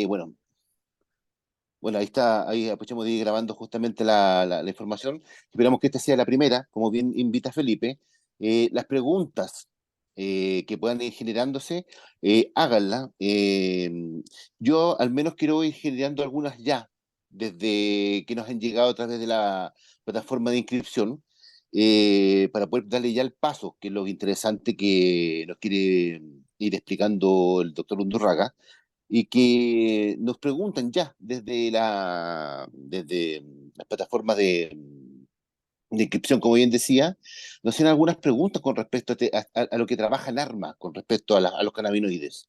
bueno, bueno, ahí está, ahí aprovechamos de ir grabando justamente la información. Esperamos que esta sea la primera, como bien invita Felipe. Las preguntas que puedan ir generándose, háganlas. Yo al menos quiero ir generando algunas ya, desde que nos han llegado a través de la plataforma de inscripción, para poder darle ya el paso, que es lo interesante que nos quiere ir explicando el doctor Undurraga y que nos preguntan ya desde las plataformas de inscripción, como bien decía, nos hacen algunas preguntas con respecto a lo que trabaja en ARMA, con respecto a los cannabinoides.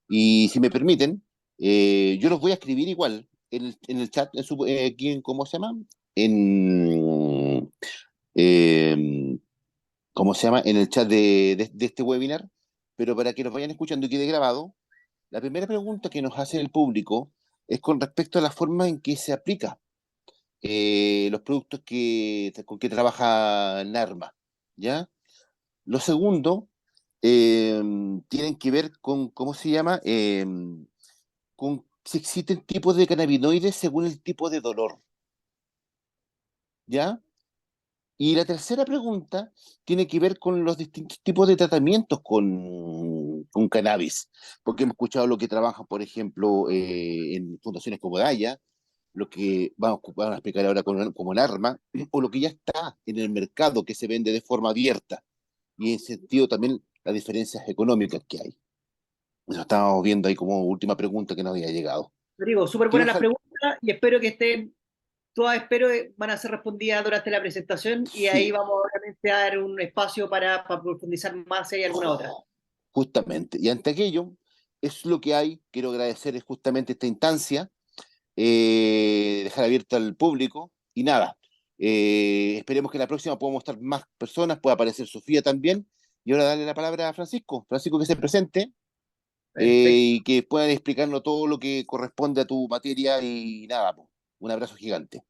Y si me permiten, yo los voy a escribir igual en el chat, aquí en, ¿cómo se llama? En, eh, ¿Cómo se llama? En el chat de este webinar, pero para que nos vayan escuchando y quede grabado. La primera pregunta que nos hace el público es con respecto a la forma en que se aplica los productos con que trabaja Narma, ¿ya? Lo segundo eh, tienen que ver con, ¿cómo se llama? Con si existen tipos de cannabinoides según el tipo de dolor, ¿ya? Y la tercera pregunta tiene que ver con los distintos tipos de tratamientos con cannabis, porque hemos escuchado lo que trabajan, por ejemplo, en fundaciones como Daya, lo que vamos a explicar ahora como en Arma, o lo que ya está en el mercado que se vende de forma abierta, y en sentido también las diferencias económicas que hay. Eso estábamos viendo ahí como última pregunta que nos había llegado. Rodrigo, súper Quiero buenas las saber, preguntas y espero que estén, todas espero van a ser respondidas durante la presentación y ahí sí, vamos obviamente a dar un espacio para profundizar más si hay alguna otra. justamente, y ante aquello, es lo que hay. Quiero agradecer justamente esta instancia, dejar abierta al público y nada. Esperemos que en la próxima podamos estar más personas, pueda aparecer Sofía también. Y ahora darle la palabra a Francisco. Francisco, que se presente Perfecto. y que puedan explicarnos todo lo que corresponde a tu materia y nada, po, un abrazo gigante.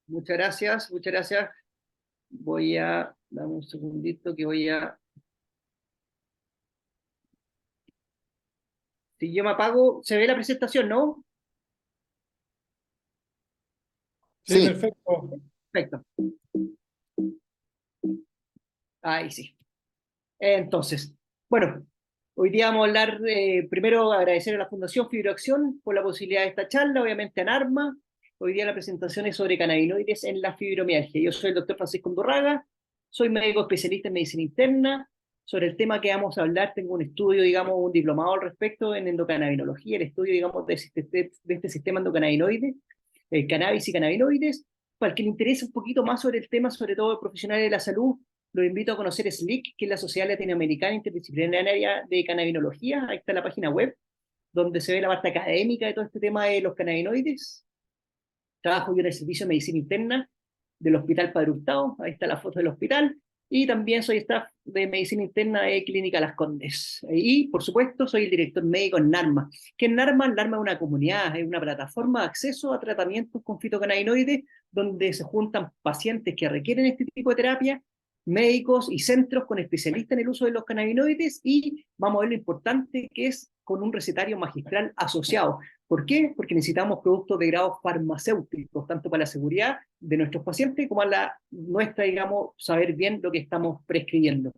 Muchas gracias, muchas gracias. Voy a, dame un segundito que voy a, si yo me apago, se ve la presentación, ¿no? Sí, Sí, perfecto. Perfecto. Ahí sí. Entonces, bueno, hoy día vamos a hablar, primero agradecer a la Fundación Fibroacción por la posibilidad de esta charla, obviamente a NARMA. Hoy día la presentación es sobre cannabinoides en la fibromialgia. Yo soy el doctor Francisco Undurraga, soy médico especialista en medicina interna. Sobre el tema que vamos a hablar, tengo un estudio, digamos, un diplomado al respecto en endocannabinología, el estudio, digamos, de este sistema endocannabinoide, el cannabis y cannabinoides. Para el que le interese un poquito más sobre el tema, sobre todo profesionales de la salud, los invito a conocer SLIC, que es la Sociedad Latinoamericana Interdisciplinaria de Cannabinología. Ahí está la página web, donde se ve la parte académica de todo este tema de los cannabinoides. Trabajo yo en el servicio de medicina interna del Hospital Padre Hurtado. Ahí está la foto del hospital. Y también soy staff de medicina interna de Clínica Las Condes. Y, por supuesto, soy el director médico en NARMA. ¿Qué es NARMA? NARMA es una comunidad, es una plataforma de acceso a tratamientos con fitocannabinoides, donde se juntan pacientes que requieren este tipo de terapia, médicos y centros con especialistas en el uso de los cannabinoides, y vamos a ver lo importante que es con un recetario magistral asociado. ¿Por qué? Porque necesitamos productos de grado farmacéuticos, tanto para la seguridad de nuestros pacientes como a la nuestra, digamos, saber bien lo que estamos prescribiendo.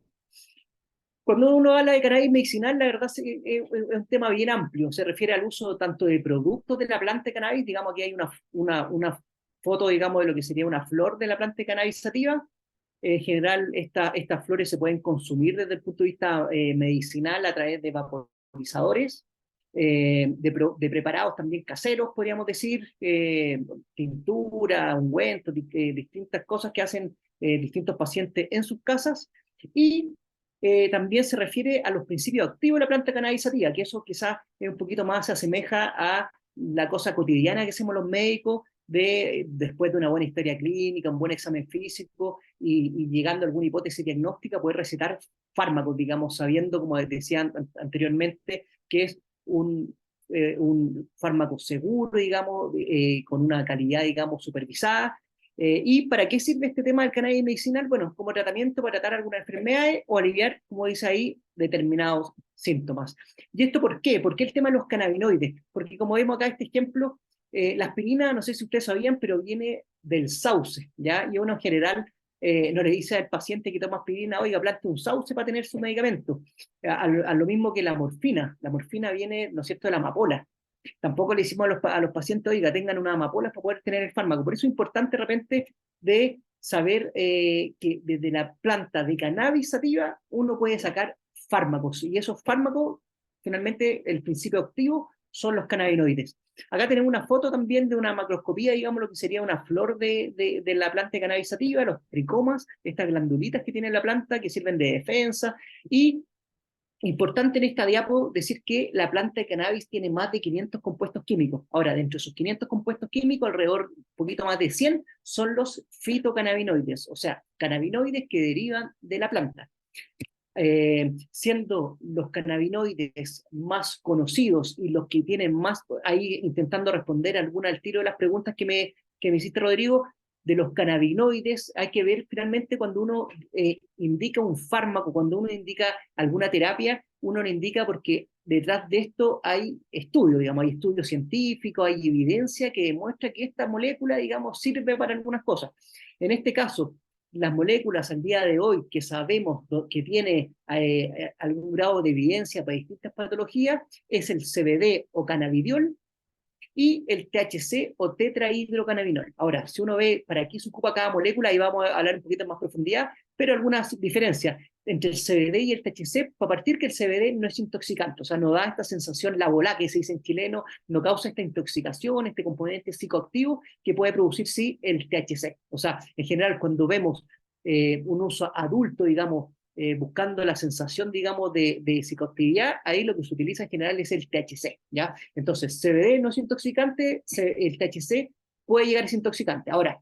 Cuando uno habla de cannabis medicinal, la verdad es un tema bien amplio. Se refiere al uso tanto de productos de la planta de cannabis, digamos, aquí hay una foto, digamos, de lo que sería una flor de la planta de cannabis sativa. En general, estas flores se pueden consumir desde el punto de vista medicinal a través de vaporizadores, de preparados también caseros, podríamos decir, tintura, ungüentos, distintas cosas que hacen distintos pacientes en sus casas. Y también se refiere a los principios activos de la planta cannabisativa, que eso quizás es un poquito más se asemeja a la cosa cotidiana que hacemos los médicos después de una buena historia clínica, un buen examen físico y llegando a alguna hipótesis diagnóstica, poder recetar fármacos, digamos, sabiendo, como decía anteriormente, que es un fármaco seguro, digamos, con una calidad, digamos, supervisada. ¿Y para qué sirve este tema del cannabis medicinal? Bueno, como tratamiento para tratar algunas enfermedades o aliviar, como dice ahí, determinados síntomas. ¿Y esto por qué? ¿Por qué el tema de los cannabinoides? Porque como vemos acá este ejemplo, la aspirina, no sé si ustedes sabían, pero viene del sauce, ¿ya? Y uno en general no le dice al paciente que toma aspirina, oiga, plante un sauce para tener su medicamento. A lo mismo que la morfina. La morfina viene, ¿no es cierto?, de la amapola. Tampoco le decimos a los pacientes, oiga, tengan una amapola para poder tener el fármaco. Por eso es importante de repente de saber que desde la planta de cannabis sativa uno puede sacar fármacos. Y esos fármacos, finalmente, el principio activo son los cannabinoides. Acá tenemos una foto también de una macroscopía, digamos, lo que sería una flor de la planta de cannabis sativa, los tricomas, estas glandulitas que tiene la planta que sirven de defensa, y importante en esta diapo decir que la planta de cannabis tiene más de 500 compuestos químicos. Ahora, dentro de esos 500 compuestos químicos, alrededor un poquito más de 100 son los fitocannabinoides, o sea, cannabinoides que derivan de la planta. Siendo los cannabinoides más conocidos y los que tienen más, ahí intentando responder alguna al tiro de las preguntas que me hiciste, Rodrigo, de los cannabinoides hay que ver finalmente cuando uno indica un fármaco, cuando uno indica alguna terapia, uno lo indica porque detrás de esto hay estudios, digamos, hay estudios científicos, hay evidencia que demuestra que esta molécula, digamos, sirve para algunas cosas. En este caso, las moléculas al día de hoy que sabemos que tiene algún grado de evidencia para distintas patologías es el CBD o cannabidiol y el THC o tetrahidrocannabinol. Ahora, si uno ve para qué se ocupa cada molécula, ahí vamos a hablar un poquito más profundidad, pero algunas diferencias entre el CBD y el THC, para partir que el CBD no es intoxicante, o sea, no da esta sensación, la volá que se dice en chileno, no causa esta intoxicación, este componente psicoactivo que puede producir sí el THC. O sea, en general, cuando vemos un uso adulto, digamos, buscando la sensación, digamos, de psicoactividad, ahí lo que se utiliza en general es el THC, ¿ya? Entonces, CBD no es intoxicante, el THC puede llegar a ser intoxicante. Ahora,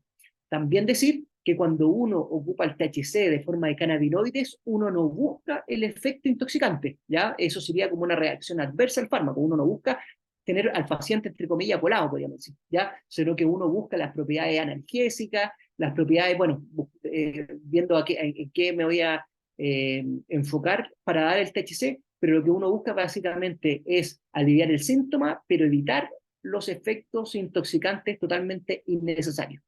también decir que cuando uno ocupa el THC de forma de cannabinoides, uno no busca el efecto intoxicante, ¿ya? Eso sería como una reacción adversa al fármaco. Uno no busca tener al paciente, entre comillas, colado, podríamos decir, ¿ya? Sino que uno busca las propiedades analgésicas, las propiedades, bueno, viendo en qué me voy a enfocar para dar el THC, pero lo que uno busca básicamente es aliviar el síntoma, pero evitar los efectos intoxicantes totalmente innecesarios.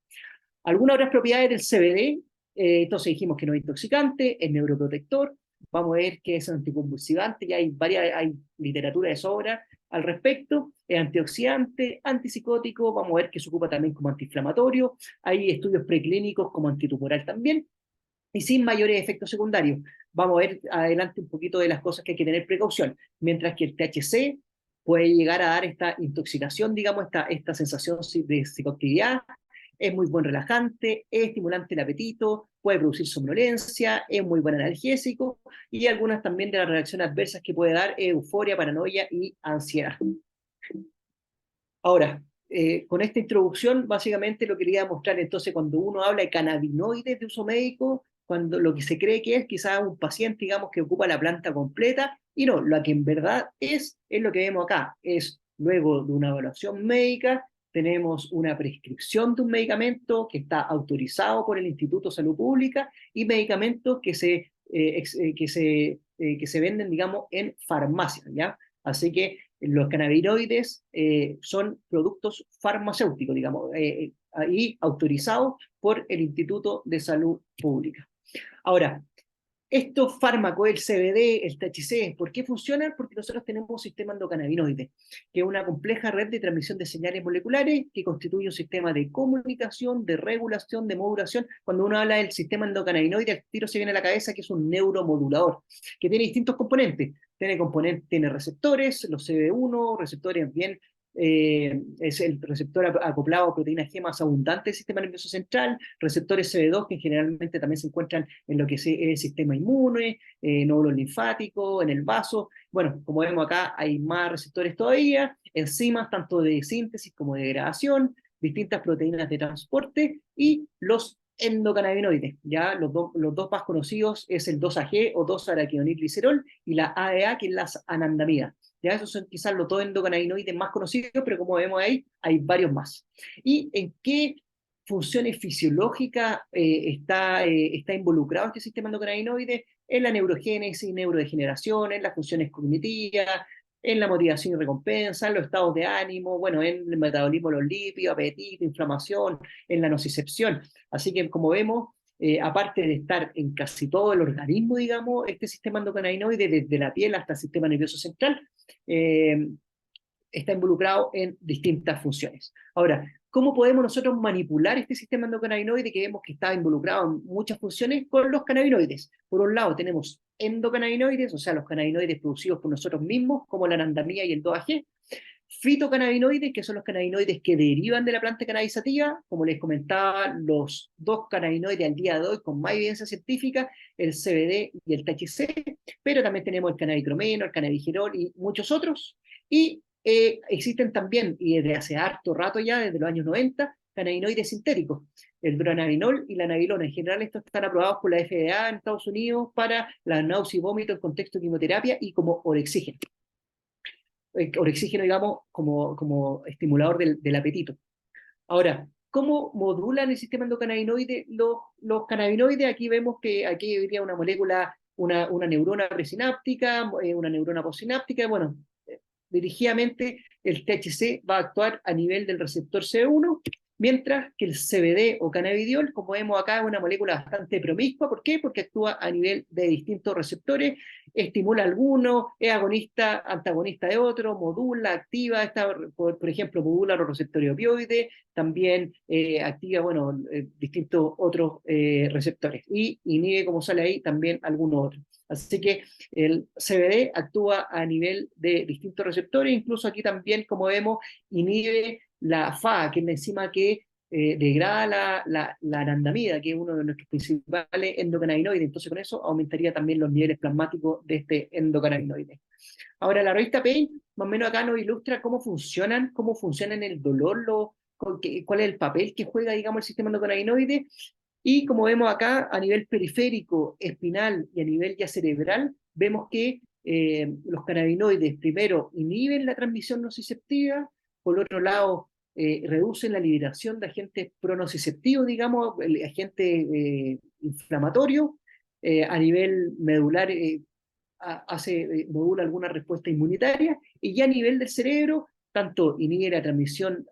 Algunas otras propiedades del CBD, entonces dijimos que no es intoxicante, es neuroprotector, vamos a ver que es anticonvulsivante, ya hay literatura de sobra al respecto, es antioxidante, antipsicótico, vamos a ver que se ocupa también como antiinflamatorio, hay estudios preclínicos como antitumoral también, y sin mayores efectos secundarios. Vamos a ver adelante un poquito de las cosas que hay que tener precaución, mientras que el THC puede llegar a dar esta intoxicación, digamos, esta sensación de psicoactividad, es muy buen relajante, es estimulante el apetito, puede producir somnolencia, es muy buen analgésico, y algunas también de las reacciones adversas que puede dar euforia, paranoia y ansiedad. Ahora, con esta introducción, básicamente lo quería mostrar, entonces, cuando uno habla de cannabinoides de uso médico, cuando lo que se cree que es quizás un paciente, digamos, que ocupa la planta completa, y no, lo que en verdad es lo que vemos acá, es luego de una evaluación médica, tenemos una prescripción de un medicamento que está autorizado por el Instituto de Salud Pública y medicamentos que se venden, digamos, en farmacia, ¿ya? Así que los cannabinoides son productos farmacéuticos, digamos, ahí autorizados por el Instituto de Salud Pública. Ahora, estos fármacos, el CBD, el THC, ¿por qué funcionan? Porque nosotros tenemos un sistema endocannabinoide, que es una compleja red de transmisión de señales moleculares que constituye un sistema de comunicación, de regulación, de modulación. Cuando uno habla del sistema endocannabinoide, al tiro se viene a la cabeza que es un neuromodulador, que tiene distintos componentes. Tiene receptores, los CB1, receptores bien es el receptor acoplado a proteínas G más abundante del sistema nervioso central, receptores CB2 que generalmente también se encuentran en lo que es el sistema inmune, nódulos linfáticos, en el vaso. Bueno, como vemos acá hay más receptores todavía, enzimas tanto de síntesis como de degradación, distintas proteínas de transporte y los endocannabinoides, ya los dos más conocidos es el 2-AG o 2-araquidonilglicerol y la AEA que es la anandamida. Ya esos son quizás los dos endocannabinoides más conocidos, pero como vemos ahí, hay varios más. ¿Y en qué funciones fisiológicas está involucrado este sistema endocannabinoide? en la neurogénesis, neurodegeneración, en las funciones cognitivas, en la motivación y recompensa, en los estados de ánimo, bueno, en el metabolismo de los lípidos, apetito, inflamación, en la nocicepción. Así que, como vemos, aparte de estar en casi todo el organismo, digamos, este sistema endocannabinoide, desde la piel hasta el sistema nervioso central, eh, está involucrado en distintas funciones. Ahora, ¿cómo podemos nosotros manipular este sistema endocannabinoide que vemos que está involucrado en muchas funciones con los cannabinoides? Por un lado tenemos endocannabinoides, o sea, los cannabinoides producidos por nosotros mismos, como la anandamida y el 2-AG, fitocannabinoides, que son los cannabinoides que derivan de la planta cannabisativa, como les comentaba, los dos cannabinoides al día de hoy con más evidencia científica, el CBD y el THC, pero también tenemos el cannabicromeno, el cannabigerol y muchos otros, y existen también, y desde hace harto rato ya, desde los años 90, cannabinoides sintéticos, el dronabinol y la nabilona. En general estos están aprobados por la FDA en Estados Unidos para la náusea y vómito en contexto de quimioterapia y como orexígeno, digamos, como estimulador del apetito. Ahora, ¿cómo modulan el sistema endocannabinoide los cannabinoides? Aquí vemos que aquí habría una molécula, una neurona presináptica, una neurona postsináptica. Bueno, dirigidamente el THC va a actuar a nivel del receptor C1, mientras que el CBD o cannabidiol, como vemos acá, es una molécula bastante promiscua. ¿Por qué? Porque actúa a nivel de distintos receptores, estimula algunos, es agonista, antagonista de otros, modula, activa, por ejemplo, modula los receptores opioides, también activa, bueno, distintos otros receptores, y inhibe, como sale ahí, también algunos otros. Así que el CBD actúa a nivel de distintos receptores, incluso aquí también, como vemos, inhibe la FA, que es la enzima que degrada la anandamida, que es uno de nuestros principales endocannabinoides. Entonces, con eso aumentaría también los niveles plasmáticos de este endocannabinoide. Ahora, la revista Pain, más o menos acá nos ilustra cómo funcionan el dolor, cuál es el papel que juega, digamos, el sistema endocannabinoide. Y como vemos acá, a nivel periférico, espinal y a nivel ya cerebral, vemos que los cannabinoides primero inhiben la transmisión nociceptiva, por otro lado reducen la liberación de agentes pronociceptivos, digamos, el agente inflamatorio, a nivel medular modula alguna respuesta inmunitaria, y ya a nivel del cerebro, tanto inhibe la transmisión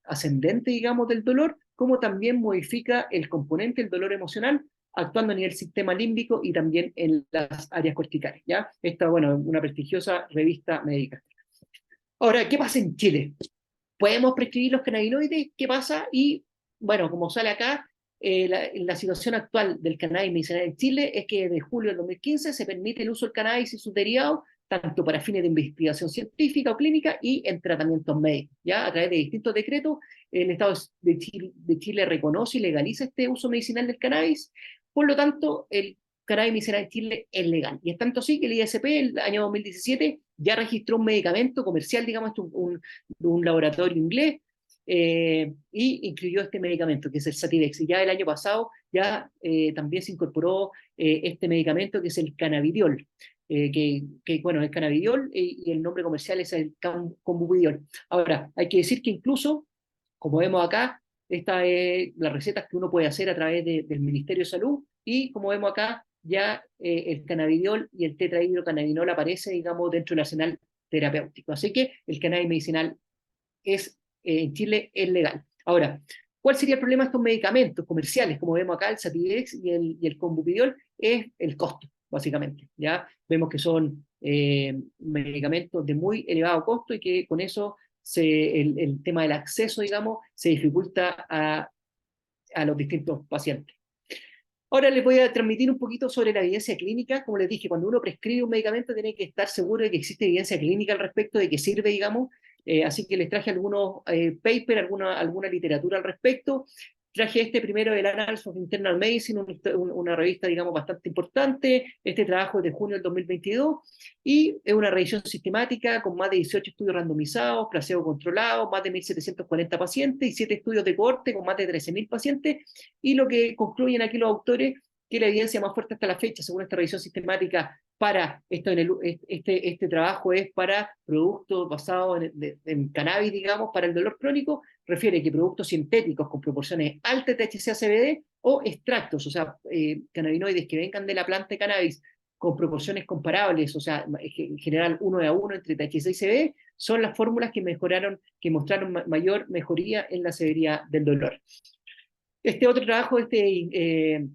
ascendente, digamos, del dolor, como también modifica el componente del dolor emocional, actuando a nivel sistema límbico y también en las áreas corticales, ¿ya? Esta, bueno, una prestigiosa revista médica. Ahora, ¿qué pasa en Chile? ¿Podemos prescribir los cannabinoides? ¿Qué pasa? Y, bueno, como sale acá, la situación actual del cannabis medicinal en Chile es que desde julio del 2015 se permite el uso del cannabis y sus derivados, tanto para fines de investigación científica o clínica y en tratamientos médicos. ¿Ya? A través de distintos decretos, el Estado de Chile reconoce y legaliza este uso medicinal del cannabis. Por lo tanto, el cannabis medicinal en Chile es legal. Y es tanto así que el ISP, el año 2017, ya registró un medicamento comercial, digamos, un laboratorio inglés, y incluyó este medicamento, que es el Sativex. Y ya el año pasado ya también se incorporó este medicamento, que es el cannabidiol, bueno, el cannabidiol y el nombre comercial es el Combupidiol. Ahora, hay que decir que incluso, como vemos acá, esta es las recetas que uno puede hacer a través del Ministerio de Salud, y como vemos acá, ya el cannabidiol y el tetrahidrocannabinol aparece, digamos, dentro del arsenal terapéutico. Así que el cannabis medicinal en Chile es legal. Ahora, ¿cuál sería el problema de estos medicamentos comerciales? Como vemos acá, el Sativex y el Combupidiol, es el costo, básicamente. ¿Ya? Vemos que son medicamentos de muy elevado costo y que con eso el tema del acceso, digamos, se dificulta a los distintos pacientes. Ahora les voy a transmitir un poquito sobre la evidencia clínica. Como les dije, cuando uno prescribe un medicamento tiene que estar seguro de que existe evidencia clínica al respecto, de que sirve, digamos. Así que les traje algunos papers, alguna literatura al respecto. Traje este primero del Annals of Internal Medicine, una revista, digamos, bastante importante. Este trabajo es de junio del 2022 y es una revisión sistemática con más de 18 estudios randomizados, placebo controlados, más de 1.740 pacientes y 7 estudios de cohorte con más de 13.000 pacientes. Y lo que concluyen aquí los autores, que la evidencia más fuerte hasta la fecha, según esta revisión sistemática, para, este trabajo es para productos basados en cannabis, digamos, para el dolor crónico, refiere que productos sintéticos con proporciones altas de THC a CBD o extractos, o sea, cannabinoides que vengan de la planta de cannabis con proporciones comparables, o sea, en general 1:1 entre THC y CBD, son las fórmulas que mostraron mayor mejoría en la severidad del dolor. Este otro trabajo del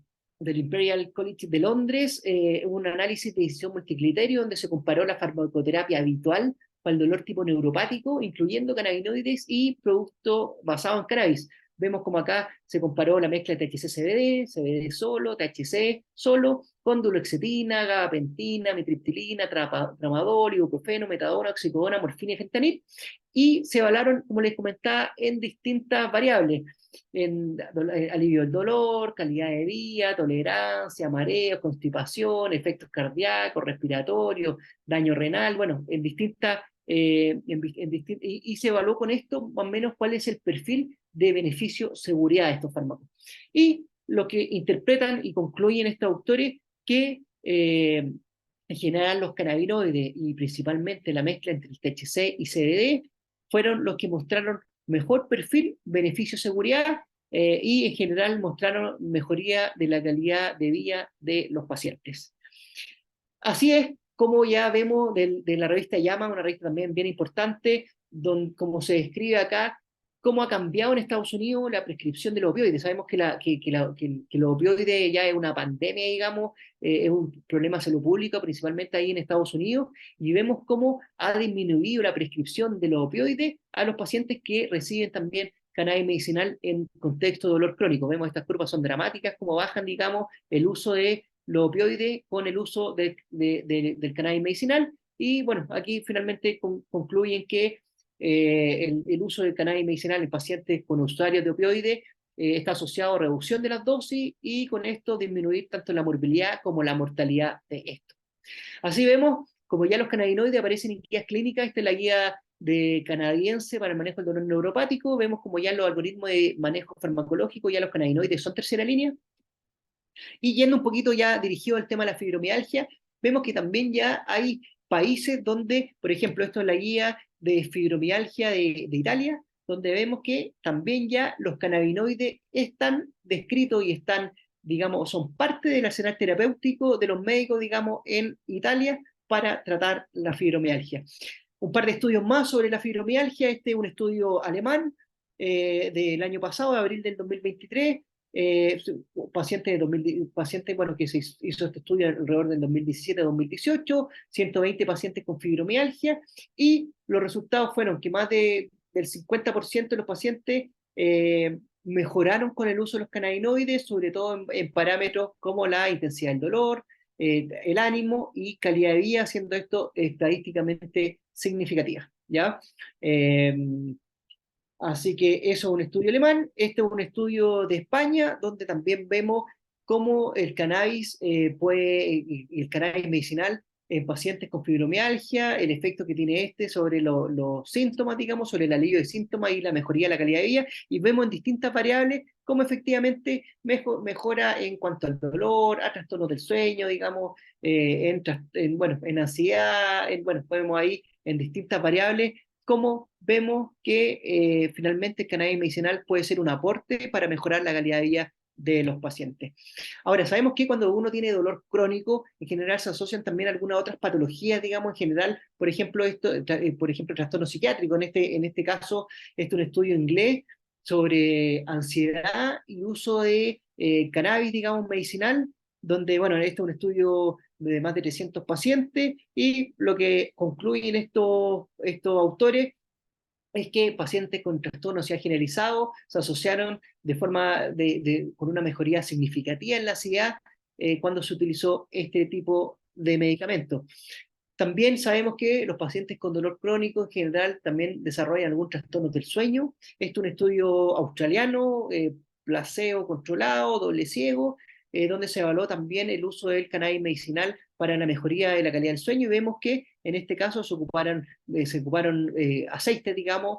Imperial College de Londres, un análisis de decisión multicriterio donde se comparó la farmacoterapia habitual para el dolor tipo neuropático, incluyendo cannabinoides y productos basados en cannabis. Vemos como acá se comparó la mezcla de THC-CBD, CBD solo, THC solo, con duloxetina, gabapentina, mitriptilina, tramadol, ibuprofeno, metadona, oxicodona, morfina y fentanil, y se evaluaron, como les comentaba, en distintas variables en alivio del dolor, calidad de vida, tolerancia, mareo, constipación, efectos cardíacos, respiratorios, daño renal, bueno, en distintas, y se evaluó con esto más o menos cuál es el perfil de beneficio-seguridad de estos fármacos. Y lo que interpretan y concluyen estos autores que en general los cannabinoides y principalmente la mezcla entre el THC y CBD fueron los que mostraron mejor perfil, beneficio, seguridad, y en general mostraron mejoría de la calidad de vida de los pacientes. Así es como ya vemos de la revista JAMA, una revista también bien importante, como se describe acá, cómo ha cambiado en Estados Unidos la prescripción de los opioides. Sabemos que los opioides ya es una pandemia, digamos, es un problema de salud pública, principalmente ahí en Estados Unidos, y vemos cómo ha disminuido la prescripción de los opioides a los pacientes que reciben también cannabis medicinal en contexto de dolor crónico. Vemos estas curvas son dramáticas, cómo bajan, digamos, el uso de los opioides con el uso del cannabis medicinal, y bueno, aquí finalmente concluyen que el uso del cannabis medicinal en pacientes con usuarios de opioides está asociado a reducción de las dosis y con esto disminuir tanto la morbilidad como la mortalidad de esto. Así vemos, como ya los cannabinoides aparecen en guías clínicas, esta es la guía canadiense para el manejo del dolor neuropático, vemos como ya los algoritmos de manejo farmacológico, ya los cannabinoides son tercera línea, y yendo un poquito ya dirigido al tema de la fibromialgia, vemos que también ya hay países donde, por ejemplo, esto es la guía de fibromialgia de Italia, donde vemos que también ya los cannabinoides están descritos y están, digamos, son parte del arsenal terapéutico de los médicos, digamos, en Italia para tratar la fibromialgia. Un par de estudios más sobre la fibromialgia, este es un estudio alemán del año pasado, de abril del 2023, pacientes bueno, que se hizo este estudio alrededor del 2017-2018, 120 pacientes con fibromialgia, y los resultados fueron que más del 50% de los pacientes mejoraron con el uso de los cannabinoides, sobre todo en parámetros como la intensidad del dolor, el ánimo y calidad de vida, siendo esto estadísticamente significativa, ¿ya? Así que eso es un estudio alemán. Este es un estudio de España, donde también vemos cómo el cannabis el cannabis medicinal en pacientes con fibromialgia, el efecto que tiene este sobre los síntomas, digamos, sobre el alivio de síntomas y la mejoría de la calidad de vida, y vemos en distintas variables cómo efectivamente mejora en cuanto al dolor, a trastornos del sueño, digamos, bueno, en ansiedad, bueno, podemos ahí en distintas variables cómo vemos que finalmente el cannabis medicinal puede ser un aporte para mejorar la calidad de vida de los pacientes. Ahora, sabemos que cuando uno tiene dolor crónico, en general se asocian también algunas otras patologías, digamos, en general, por ejemplo, por ejemplo, trastorno psiquiátrico. En este caso, este es un estudio inglés sobre ansiedad y uso de cannabis, digamos, medicinal, donde, bueno, este es un estudio de más de 300 pacientes, y lo que concluyen estos autores es que pacientes con trastorno ansiedad generalizado se asociaron con una mejoría significativa en la ansiedad cuando se utilizó este tipo de medicamentos. También sabemos que los pacientes con dolor crónico en general también desarrollan algún trastorno del sueño. Este es un estudio australiano, placebo controlado, doble ciego, donde se evaluó también el uso del cannabis medicinal para la mejoría de la calidad del sueño, y vemos que en este caso se ocuparon aceites, digamos,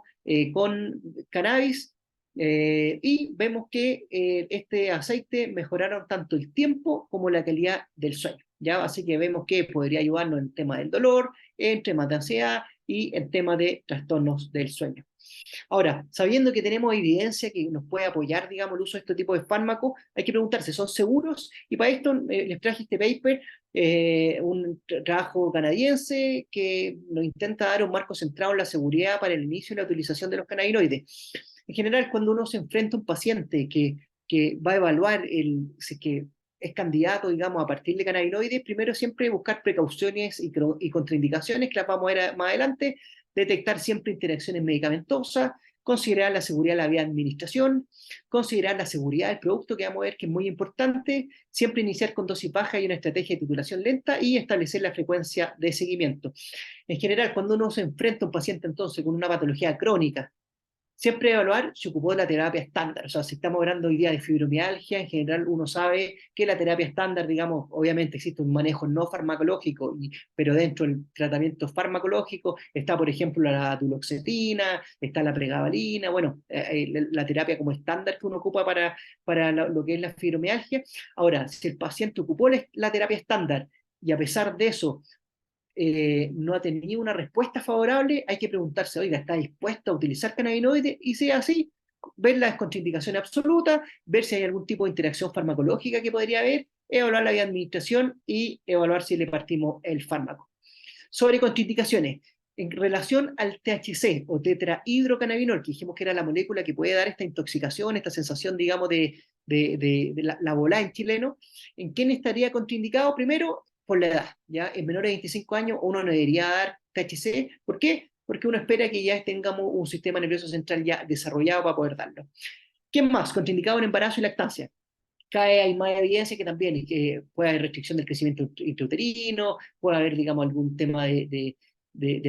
con cannabis, y vemos que este aceite mejoraron tanto el tiempo como la calidad del sueño. ¿ya? Así que vemos que podría ayudarnos en temas del dolor, en temas de ansiedad y en temas de trastornos del sueño. Ahora, sabiendo que tenemos evidencia que nos puede apoyar, digamos, el uso de este tipo de fármacos, hay que preguntarse, ¿son seguros? Y para esto les traje este paper, un trabajo canadiense que nos intenta dar un marco centrado en la seguridad para el inicio y la utilización de los cannabinoides. En general, cuando uno se enfrenta a un paciente que va a evaluar si que es candidato, digamos, a partir de cannabinoides, primero siempre buscar precauciones y contraindicaciones, que las vamos a ver más adelante, detectar siempre interacciones medicamentosas, considerar la seguridad de la vía de administración, considerar la seguridad del producto, que vamos a ver que es muy importante, siempre iniciar con dosis baja y una estrategia de titulación lenta y establecer la frecuencia de seguimiento. En general, cuando uno se enfrenta a un paciente entonces con una patología crónica, siempre evaluar si ocupó la terapia estándar. O sea, si estamos hablando hoy día de fibromialgia, en general uno sabe que la terapia estándar, digamos, obviamente existe un manejo no farmacológico, pero dentro del tratamiento farmacológico está, por ejemplo, la duloxetina, está la pregabalina, bueno, la terapia como estándar que uno ocupa para lo que es la fibromialgia. Ahora, si el paciente ocupó la terapia estándar y a pesar de eso no ha tenido una respuesta favorable, hay que preguntarse, oiga, ¿está dispuesto a utilizar cannabinoides? Y si es así, ver la descontraindicación absoluta, ver si hay algún tipo de interacción farmacológica que podría haber, evaluar la vía de administración y evaluar si le partimos el fármaco. Sobre contraindicaciones, en relación al THC o tetrahidrocannabinol, que dijimos que era la molécula que puede dar esta intoxicación, esta sensación, digamos, de la volá en chileno, ¿en quién estaría contraindicado? Primero, por la edad, ¿ya? En menores de 25 años uno no debería dar THC. ¿Por qué? Porque uno espera que ya tengamos un sistema nervioso central ya desarrollado para poder darlo. ¿Quién más? Contraindicado en embarazo y lactancia. Hay más evidencia que también que puede haber restricción del crecimiento intrauterino, puede haber, digamos, algún tema de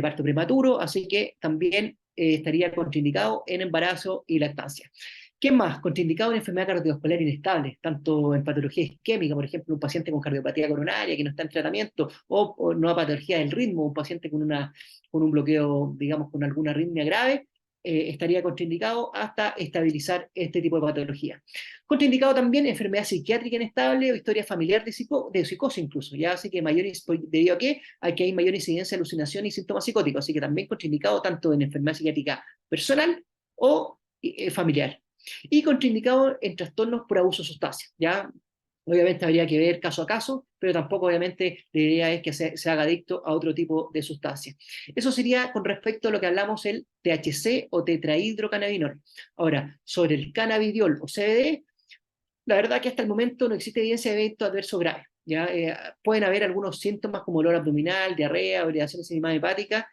parto prematuro, así que también estaría contraindicado en embarazo y lactancia. ¿Qué más? Contraindicado en enfermedad cardiovascular inestable, tanto en patología isquémica, por ejemplo, un paciente con cardiopatía coronaria que no está en tratamiento, o nueva patología del ritmo, un paciente con un bloqueo, digamos, con alguna arritmia grave, estaría contraindicado hasta estabilizar este tipo de patología. Contraindicado también enfermedad psiquiátrica inestable o historia familiar de psicosis incluso, ya así que debido a que hay mayor incidencia de alucinación y síntomas psicóticos, así que también contraindicado tanto en enfermedad psiquiátrica personal o familiar. Y contraindicado en trastornos por abuso de sustancias, ya obviamente habría que ver caso a caso, pero tampoco obviamente la idea es que se haga adicto a otro tipo de sustancias. Eso sería con respecto a lo que hablamos el THC o tetrahidrocannabinol. Ahora, sobre el cannabidiol o CBD, la verdad que hasta el momento no existe evidencia de eventos adversos graves. ¿Ya? Pueden haber algunos síntomas como dolor abdominal, diarrea, variaciones enzimáticas hepáticas,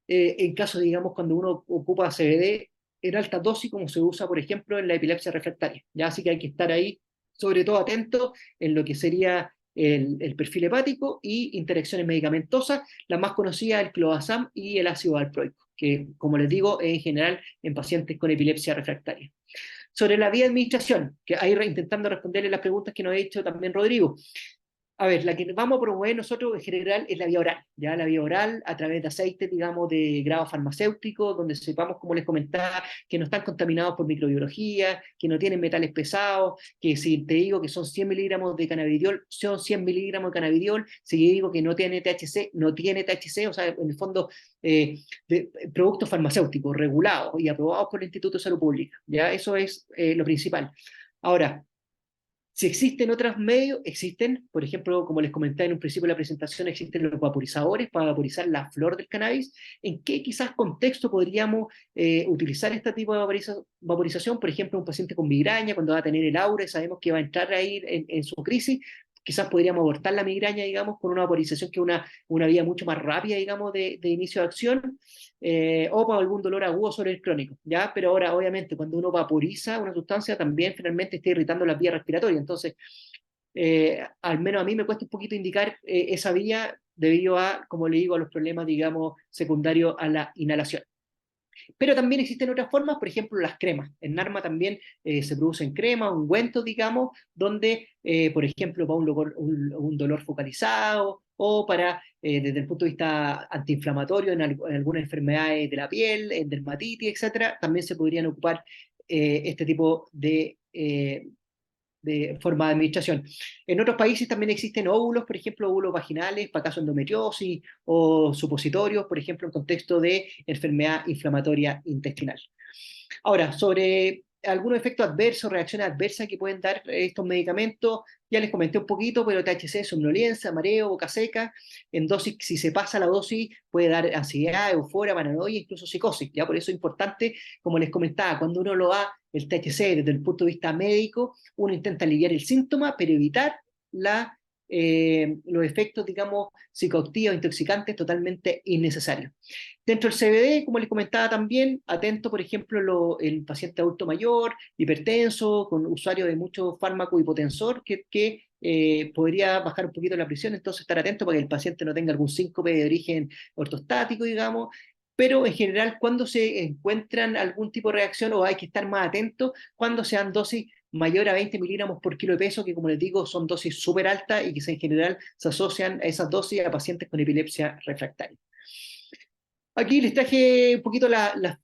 en caso, digamos, cuando uno ocupa CBD en alta dosis, como se usa, por ejemplo, en la epilepsia refractaria. ¿Ya? Así que hay que estar ahí, sobre todo atento en lo que sería el perfil hepático y interacciones medicamentosas, la más conocida el clobazam y el ácido valproico, que, como les digo, es en general en pacientes con epilepsia refractaria. Sobre la vía de administración, que ahí intentando responderle las preguntas que nos ha hecho también Rodrigo. A ver, la que vamos a promover nosotros en general es la vía oral, ya la vía oral a través de aceites, digamos, de grado farmacéutico, donde sepamos, como les comentaba, que no están contaminados por microbiología, que no tienen metales pesados, que si te digo que son 100 miligramos de cannabidiol, son 100 miligramos de cannabidiol, si yo digo que no tiene THC, no tiene THC, o sea, en el fondo, productos farmacéuticos regulados y aprobados por el Instituto de Salud Pública, ya eso es lo principal. Ahora, si existen otros medios, existen, por ejemplo, como les comenté en un principio de la presentación, existen los vaporizadores para vaporizar la flor del cannabis. ¿En qué quizás contexto podríamos utilizar este tipo de vaporización? Por ejemplo, un paciente con migraña, cuando va a tener el aura, sabemos que va a entrar ahí en su crisis, quizás podríamos abortar la migraña, digamos, con una vaporización que es una vía mucho más rápida, digamos, de inicio de acción, o para algún dolor agudo sobre el crónico, ¿ya? Pero ahora, obviamente, cuando uno vaporiza una sustancia, también finalmente está irritando las vías respiratorias, entonces, al menos a mí me cuesta un poquito indicar esa vía debido a, como le digo, a los problemas, digamos, secundarios a la inhalación. Pero también existen otras formas, por ejemplo, las cremas. En Narma también se producen cremas, ungüentos, digamos, donde, por ejemplo, para un dolor focalizado o para, desde el punto de vista antiinflamatorio en algunas enfermedades de la piel, en dermatitis, etcétera, también se podrían ocupar este tipo forma de administración. En otros países también existen óvulos, por ejemplo, óvulos vaginales para caso de endometriosis o supositorios, por ejemplo, en contexto de enfermedad inflamatoria intestinal. Ahora, sobre algunos efectos adversos, reacciones adversas que pueden dar estos medicamentos, ya les comenté un poquito, pero THC, somnolencia, mareo, boca seca, en dosis, si se pasa la dosis, puede dar ansiedad, euforia, paranoia, incluso psicosis, ¿ya? Por eso es importante, como les comentaba, cuando uno lo da el THC desde el punto de vista médico, uno intenta aliviar el síntoma, pero evitar los efectos, digamos, psicoactivos, intoxicantes, totalmente innecesarios. Dentro del CBD, como les comentaba también, atento, por ejemplo, el paciente adulto mayor, hipertenso, con usuario de mucho fármaco hipotensor, que podría bajar un poquito la presión, entonces estar atento para que el paciente no tenga algún síncope de origen ortostático, digamos, pero en general cuando se encuentran algún tipo de reacción o hay que estar más atentos cuando sean dosis mayor a 20 miligramos por kilo de peso, que como les digo son dosis súper altas y que en general se asocian a esas dosis a pacientes con epilepsia refractaria. Aquí les traje un poquito las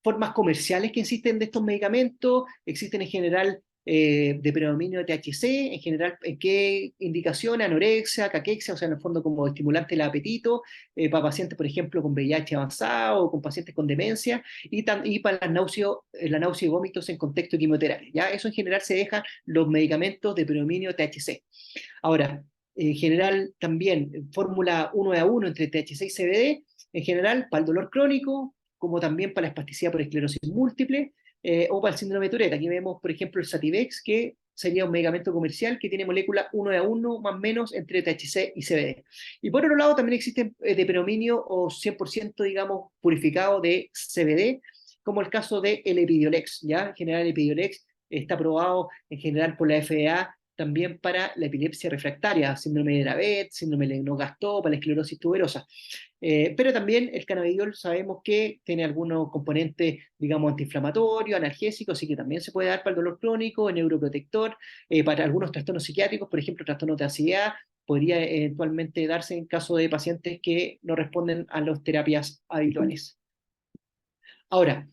formas comerciales que existen de estos medicamentos. Existen en general de predominio de THC, en general, ¿en qué indicaciones? Anorexia, caquexia, o sea, en el fondo como estimulante del apetito, para pacientes, por ejemplo, con VIH avanzado o con pacientes con demencia, y para la náusea y vómitos en contexto de quimioterapia. ¿Ya? Eso en general se dejan los medicamentos de predominio THC. Ahora, en general también fórmula 1 a 1 entre THC y CBD, en general para el dolor crónico, como también para la espasticidad por esclerosis múltiple, o para el síndrome de Tourette. Aquí vemos, por ejemplo, el Sativex, que sería un medicamento comercial que tiene molécula 1 a 1 más o menos entre THC y CBD. Y por otro lado, también existen de predominio o 100%, digamos, purificado de CBD, como el caso de el Epidiolex, ¿ya? En general, el Epidiolex está aprobado en general por la FDA también para la epilepsia refractaria, síndrome de Dravet, síndrome de Lennox-Gastaut, para la esclerosis tuberosa. Pero también el cannabidiol sabemos que tiene algunos componentes, digamos, antiinflamatorios, analgésicos, así que también se puede dar para el dolor crónico, neuroprotector, para algunos trastornos psiquiátricos, por ejemplo, trastornos de ansiedad, podría eventualmente darse en caso de pacientes que no responden a las terapias habituales. Ahora,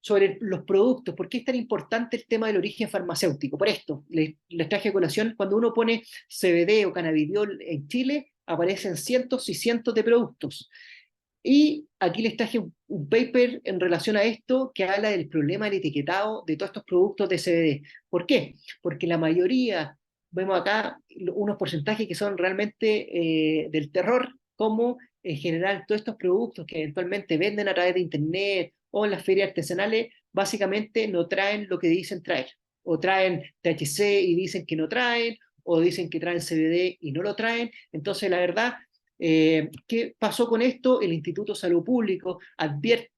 sobre los productos, ¿por qué es tan importante el tema del origen farmacéutico? Por esto, les traje a colación, cuando uno pone CBD o cannabidiol en Chile, aparecen cientos y cientos de productos. Y aquí les traje un paper en relación a esto que habla del problema del etiquetado de todos estos productos de CBD. ¿Por qué? Porque la mayoría, vemos acá unos porcentajes que son realmente del terror, como en general todos estos productos que eventualmente venden a través de internet o en las ferias artesanales, básicamente no traen lo que dicen traer. O traen THC y dicen que no traen, o dicen que traen CBD y no lo traen. Entonces, la verdad, ¿qué pasó con esto? El Instituto de Salud Pública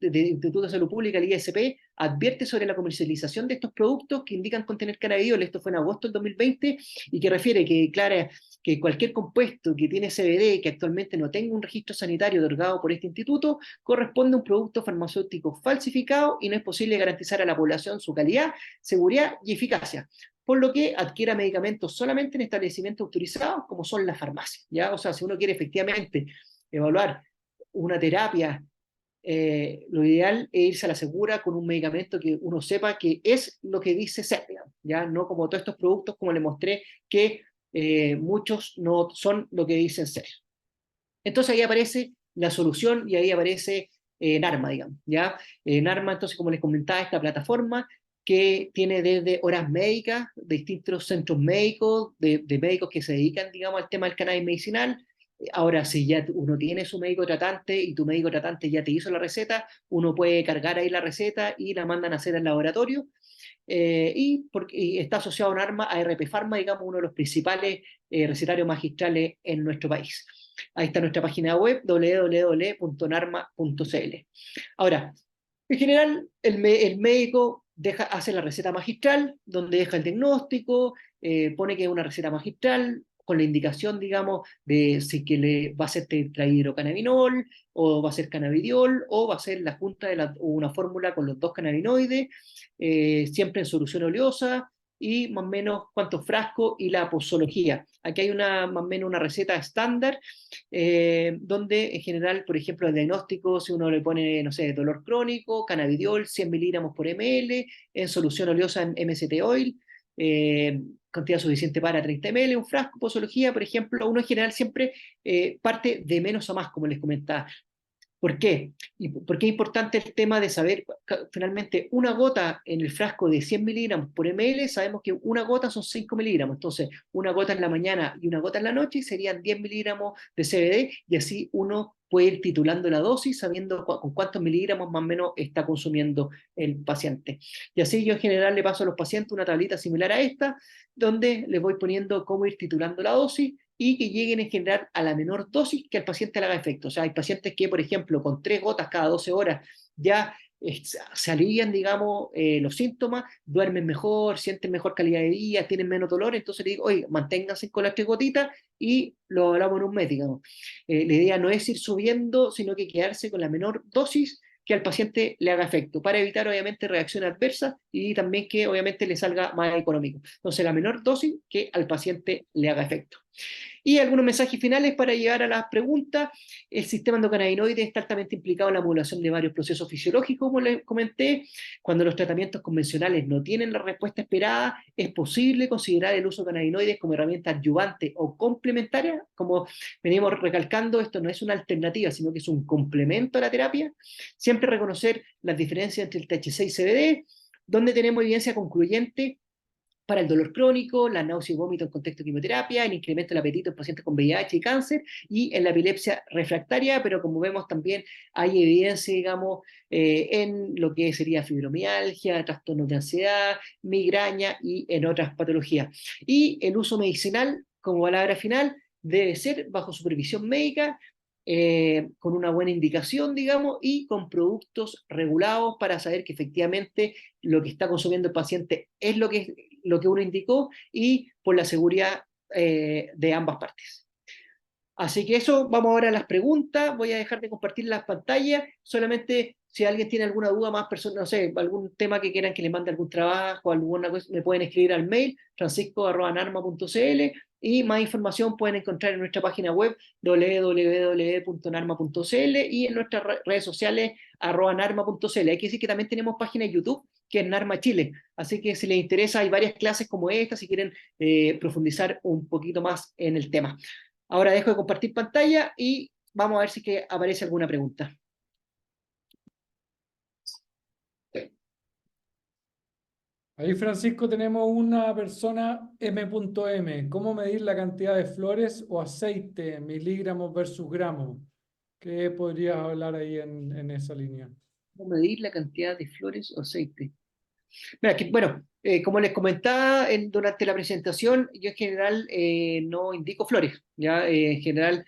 Instituto de Salud Pública, el ISP, advierte sobre la comercialización de estos productos que indican contener cannabidiol. Esto fue en agosto del 2020 y que refiere que cualquier compuesto que tiene CBD que actualmente no tenga un registro sanitario otorgado por este instituto corresponde a un producto farmacéutico falsificado y no es posible garantizar a la población su calidad, seguridad y eficacia, por lo que adquiera medicamentos solamente en establecimientos autorizados como son las farmacias, ¿ya? O sea, si uno quiere efectivamente evaluar una terapia, lo ideal es irse a la segura con un medicamento que uno sepa que es lo que dice ser, ¿ya? No como todos estos productos, como le mostré, que muchos no son lo que dicen ser. Entonces ahí aparece la solución y ahí aparece Narma, digamos, ¿ya? Narma, entonces, como les comentaba, esta plataforma que tiene desde horas médicas, de distintos centros médicos, de médicos que se dedican, digamos, al tema del cannabis medicinal. Ahora, si ya uno tiene su médico tratante y tu médico tratante ya te hizo la receta, uno puede cargar ahí la receta y la mandan a hacer al laboratorio. Y está asociado a un arma, a RP Pharma, digamos, uno de los principales recetarios magistrales en nuestro país. Ahí está nuestra página web, www.narma.cl. Ahora, en general, el médico hace la receta magistral, donde deja el diagnóstico, pone que es una receta magistral, con la indicación, digamos, de si que le va a ser tetrahidrocannabinol, o va a ser cannabidiol, o va a ser la junta de una fórmula con los dos cannabinoides, siempre en solución oleosa, y más o menos cuántos frascos y la posología. Aquí hay más o menos una receta estándar, donde en general, por ejemplo, el diagnóstico, si uno le pone, no sé, dolor crónico, cannabidiol, 100 miligramos por ml, en solución oleosa en MCT oil, cantidad suficiente para 30 ml, un frasco, posología, por ejemplo, uno en general siempre parte de menos a más, como les comentaba. ¿Por qué? ¿Y por qué es importante el tema de saber, finalmente, una gota en el frasco de 100 miligramos por ml? Sabemos que una gota son 5 miligramos, entonces una gota en la mañana y una gota en la noche serían 10 miligramos de CBD, y así uno puede ir titulando la dosis sabiendo con cuántos miligramos más o menos está consumiendo el paciente. Y así yo en general le paso a los pacientes una tablita similar a esta, donde les voy poniendo cómo ir titulando la dosis, y que lleguen en general a la menor dosis que al paciente le haga efecto. O sea, hay pacientes que, por ejemplo, con 3 gotas cada 12 horas ya se alivian, digamos, los síntomas, duermen mejor, sienten mejor calidad de vida, tienen menos dolor. Entonces le digo, oye, manténganse con las 3 gotitas y lo hablamos en un mes, digamos. La idea no es ir subiendo, sino que quedarse con la menor dosis que al paciente le haga efecto, para evitar obviamente reacciones adversas y también que obviamente le salga más económico. Entonces, la menor dosis que al paciente le haga efecto. Y algunos mensajes finales para llegar a las preguntas. El sistema endocannabinoide está altamente implicado en la modulación de varios procesos fisiológicos, como les comenté. Cuando los tratamientos convencionales no tienen la respuesta esperada, es posible considerar el uso de cannabinoides como herramienta adyuvante o complementaria. Como venimos recalcando, esto no es una alternativa, sino que es un complemento a la terapia. Siempre reconocer las diferencias entre el THC y CBD, donde tenemos evidencia concluyente para el dolor crónico, la náusea y vómito en contexto de quimioterapia, el incremento del apetito en pacientes con VIH y cáncer, y en la epilepsia refractaria, pero como vemos también hay evidencia, digamos, en lo que sería fibromialgia, trastornos de ansiedad, migraña y en otras patologías. Y el uso medicinal, como palabra final, debe ser bajo supervisión médica, con una buena indicación, digamos, y con productos regulados para saber que efectivamente lo que está consumiendo el paciente es lo que uno indicó, y por la seguridad de ambas partes. Así que eso, vamos ahora a las preguntas. Voy a dejar de compartir las pantallas. Solamente si alguien tiene alguna duda más personal, no sé, algún tema que quieran que le mande algún trabajo, alguna cosa, me pueden escribir al mail francisco@narma.cl, y más información pueden encontrar en nuestra página web www.narma.cl y en nuestras redes sociales @narma.cl. Hay que decir que también tenemos página de YouTube que es Narma Chile. Así que si les interesa, hay varias clases como esta, si quieren profundizar un poquito más en el tema. Ahora dejo de compartir pantalla y vamos a ver si que aparece alguna pregunta. Ahí, Francisco, tenemos una persona M.M. ¿Cómo medir la cantidad de flores o aceite, miligramos versus gramos? ¿Qué podrías hablar ahí en esa línea? ¿Cómo medir la cantidad de flores o aceite? Mira, bueno, como les comentaba durante la presentación, yo en general no indico flores, ¿ya? En general,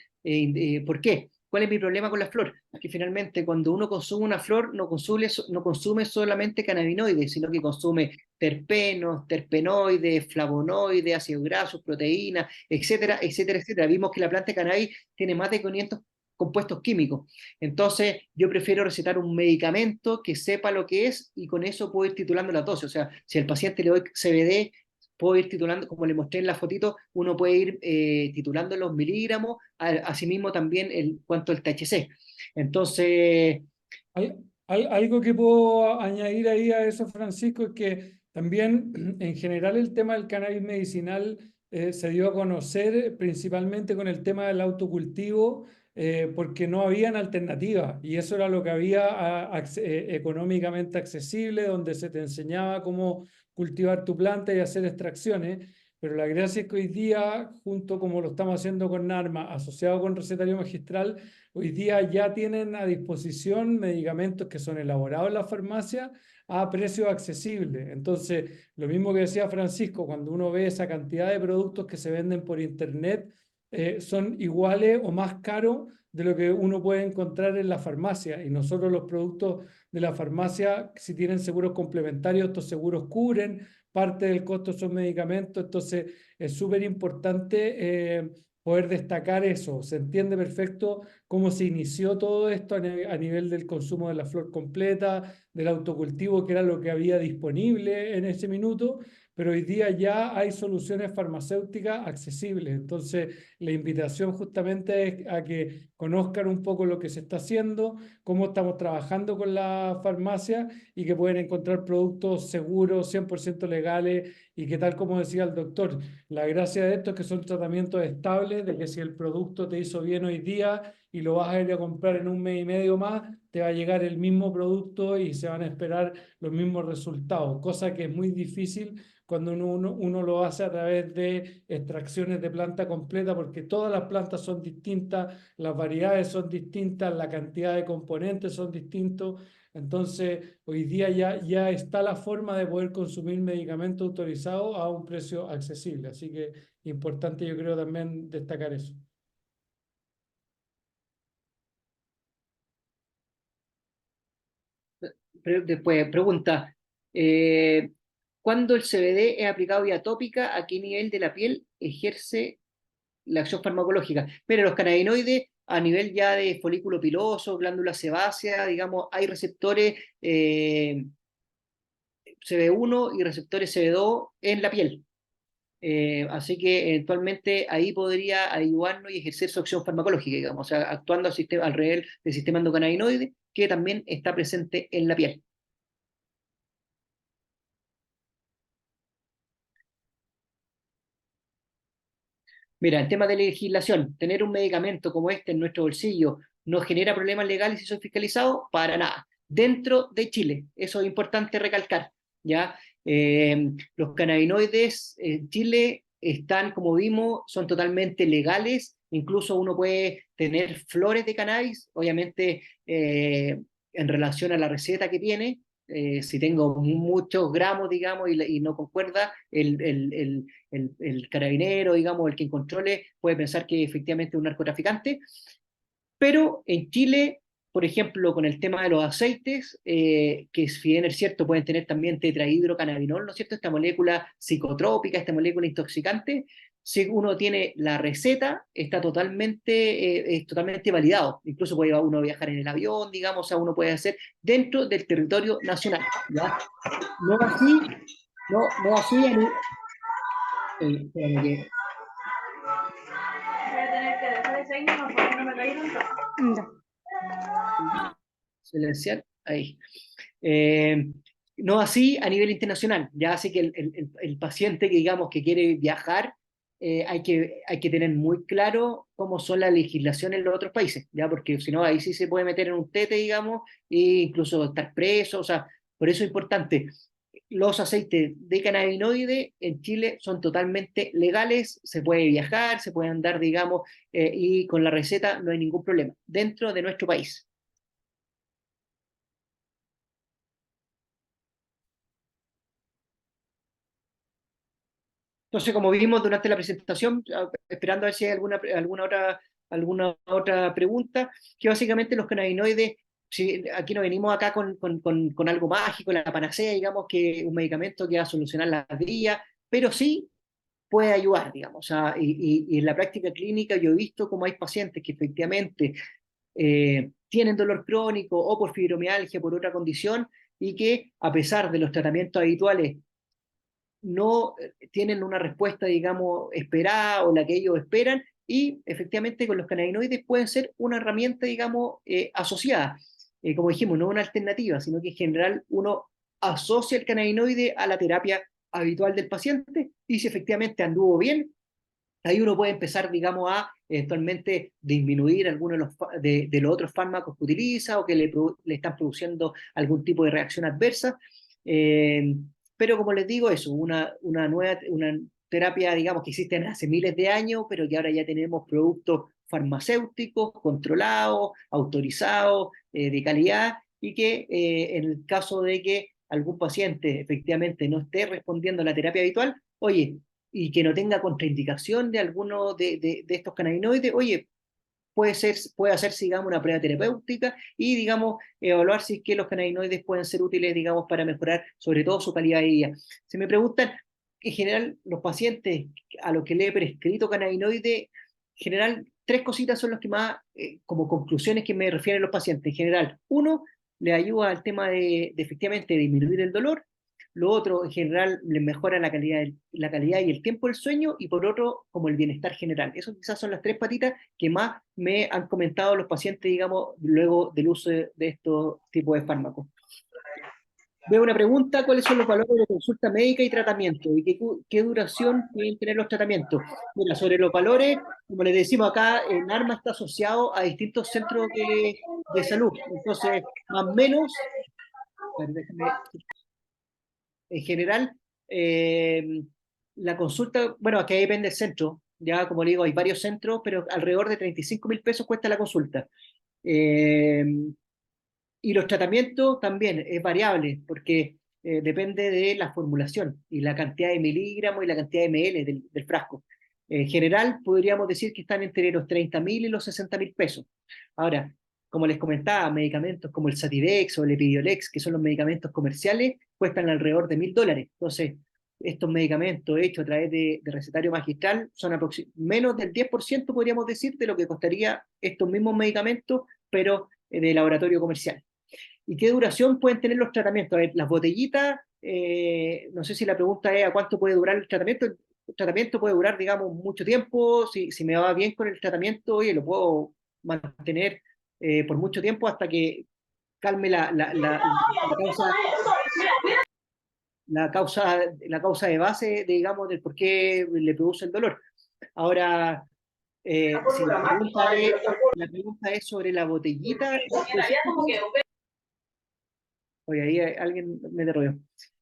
¿por qué? ¿Cuál es mi problema con la flor? Que finalmente cuando uno consume una flor no consume solamente cannabinoides, sino que consume terpenos, terpenoides, flavonoides, ácidos grasos, proteínas, etcétera, etcétera, etcétera. Vimos que la planta de cannabis tiene más de 500 compuestos químicos. Entonces, yo prefiero recetar un medicamento que sepa lo que es, y con eso puedo ir titulando la dosis. O sea, si al paciente le doy CBD, puedo ir titulando, como le mostré en la fotito, uno puede ir titulando los miligramos, asimismo también cuanto el THC. Entonces, Algo que puedo añadir ahí a eso, Francisco, es que también en general el tema del cannabis medicinal se dio a conocer principalmente con el tema del autocultivo, porque no habían alternativas, y eso era lo que había económicamente accesible, donde se te enseñaba cómo cultivar tu planta y hacer extracciones. Pero la gracia es que hoy día, junto como lo estamos haciendo con Narma, asociado con Recetario Magistral, hoy día ya tienen a disposición medicamentos que son elaborados en la farmacia a precios accesibles. Entonces, lo mismo que decía Francisco, cuando uno ve esa cantidad de productos que se venden por internet, son iguales o más caros de lo que uno puede encontrar en la farmacia. Y nosotros los productos de la farmacia, si tienen seguros complementarios, estos seguros cubren parte del costo de esos medicamentos. Entonces, es súper importante poder destacar eso. Se entiende perfecto cómo se inició todo esto a nivel del consumo de la flor completa, del autocultivo, que era lo que había disponible en ese minuto, pero hoy día ya hay soluciones farmacéuticas accesibles. Entonces, la invitación justamente es a que conozcan un poco lo que se está haciendo, cómo estamos trabajando con la farmacia y que pueden encontrar productos seguros, 100% legales y que tal como decía el doctor, la gracia de esto es que son tratamientos estables, de que si el producto te hizo bien hoy día y lo vas a ir a comprar en un mes y medio más, te va a llegar el mismo producto y se van a esperar los mismos resultados, cosa que es muy difícil cuando uno lo hace a través de extracciones de planta completa, porque todas las plantas son distintas, las variedades son distintas, la cantidad de componentes son distintos. Entonces, hoy día ya está la forma de poder consumir medicamentos autorizados a un precio accesible. Así que importante, yo creo, también destacar eso. Después, pregunta, eh, ¿cuándo el CBD es aplicado vía tópica? ¿A qué nivel de la piel ejerce la acción farmacológica? Pero los cannabinoides a nivel ya de folículo piloso, glándula sebácea, digamos, hay receptores CB1 y receptores CB2 en la piel. Así que eventualmente ahí podría ayudarnos y ejercer su acción farmacológica, digamos, o sea, actuando alrededor del sistema endocannabinoide que también está presente en la piel. Mira, en temas de legislación, tener un medicamento como este en nuestro bolsillo no genera problemas legales si son fiscalizados, para nada. Dentro de Chile, eso es importante recalcar, ¿ya? Los cannabinoides en Chile están, como vimos, son totalmente legales, incluso uno puede tener flores de cannabis, obviamente en relación a la receta que tiene, si tengo muchos gramos, digamos, y no concuerda, el carabinero, digamos, el que controle, puede pensar que efectivamente es un narcotraficante. Pero en Chile, por ejemplo, con el tema de los aceites, que si bien es cierto, pueden tener también tetrahidrocannabinol, ¿no es cierto? Esta molécula psicotrópica, esta molécula intoxicante, si uno tiene la receta, está es totalmente validado. Incluso puede uno viajar en el avión, digamos, o sea, uno puede hacer dentro del territorio nacional, ¿ya? No así, no así espérame que Voy a tener que dejar ese himno porque no me cayeron todos. silenciar, ahí. Eh, no así a nivel internacional, ya así que el paciente que digamos que quiere viajar, hay que tener muy claro cómo son las legislaciones en los otros países, ya porque si no ahí sí se puede meter en un tete, digamos, e incluso estar preso, o sea, por eso es importante. Los aceites de cannabinoide en Chile son totalmente legales, se puede viajar, se puede andar, digamos, y con la receta no hay ningún problema dentro de nuestro país. Entonces, como vimos durante la presentación, esperando a ver si hay alguna otra pregunta, que básicamente los cannabinoides, si aquí no venimos acá con algo mágico, la panacea, digamos, que un medicamento que va a solucionar la vida, pero sí puede ayudar, digamos. O sea, y en la práctica clínica yo he visto cómo hay pacientes que efectivamente tienen dolor crónico o por fibromialgia, por otra condición, y que a pesar de los tratamientos habituales no tienen una respuesta, digamos, esperada o la que ellos esperan, y efectivamente con los cannabinoides pueden ser una herramienta, digamos, asociada. Como dijimos, no una alternativa, sino que en general uno asocia el cannabinoide a la terapia habitual del paciente, y si efectivamente anduvo bien, ahí uno puede empezar, digamos, a eventualmente disminuir algunos de los otros fármacos que utiliza o que le están produciendo algún tipo de reacción adversa. Eh, pero como les digo, eso, una terapia, digamos, que existe hace miles de años, pero que ahora ya tenemos productos farmacéuticos controlados, autorizados, de calidad, y que en el caso de que algún paciente efectivamente no esté respondiendo a la terapia habitual, oye, y que no tenga contraindicación de alguno de estos cannabinoides, oye, puede hacerse, digamos, una prueba terapéutica y, digamos, evaluar si es que los cannabinoides pueden ser útiles, digamos, para mejorar sobre todo su calidad de vida. Si me preguntan, en general, los pacientes a los que le he prescrito cannabinoides, en general, tres cositas son las que más, como conclusiones que me refieren los pacientes. En general, uno, le ayuda al tema de efectivamente disminuir el dolor. Lo otro, en general, le mejora la calidad y el tiempo del sueño, y por otro, como el bienestar general. Esas quizás son las tres patitas que más me han comentado los pacientes, digamos, luego del uso de estos tipos de fármacos. Veo una pregunta: ¿cuáles son los valores de consulta médica y tratamiento? ¿Y qué duración pueden tener los tratamientos? Mira, sobre los valores, como les decimos acá, en ARMA está asociado a distintos centros de salud. Entonces, más o menos, a ver, en general, la consulta, bueno, aquí depende del centro. Ya, como le digo, hay varios centros, pero alrededor de 35.000 pesos cuesta la consulta. Eh, Y los tratamientos también es variable, porque depende de la formulación y la cantidad de miligramos y la cantidad de ml del frasco. En general, podríamos decir que están entre los 30.000 y los 60.000 pesos. Ahora, como les comentaba, medicamentos como el Satidex o el Epidiolex, que son los medicamentos comerciales, cuestan alrededor de $1.000. Entonces, estos medicamentos hechos a través de recetario magistral son menos del 10%, podríamos decir, de lo que costaría estos mismos medicamentos, pero de laboratorio comercial. ¿Y qué duración pueden tener los tratamientos? A ver, las botellitas, no sé si la pregunta es a cuánto puede durar el tratamiento. El tratamiento puede durar, digamos, mucho tiempo. Si me va bien con el tratamiento, oye, lo puedo mantener por mucho tiempo hasta que calme la causa de base, digamos, del por qué le produce el dolor. Ahora, si la pregunta es sobre la botellita, oye, ahí alguien me derrotó.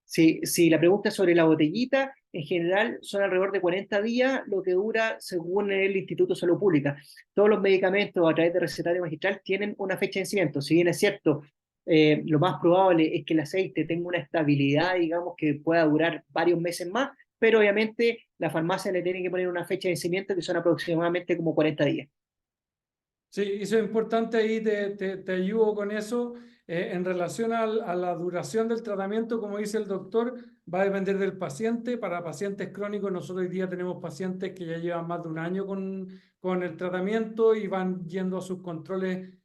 Si la pregunta es sobre la botellita, en general son alrededor de 40 días lo que dura según el Instituto de Salud Pública. Todos los medicamentos a través de recetario magistral tienen una fecha de vencimiento. Si bien es cierto, lo más probable es que el aceite tenga una estabilidad, digamos, que pueda durar varios meses más, pero obviamente la farmacia le tiene que poner una fecha de vencimiento que son aproximadamente como 40 días. Sí, eso es importante, ahí te ayudo con eso. En relación a la duración del tratamiento, como dice el doctor, va a depender del paciente. Para pacientes crónicos, nosotros hoy día tenemos pacientes que ya llevan más de un año con el tratamiento y van yendo a sus controles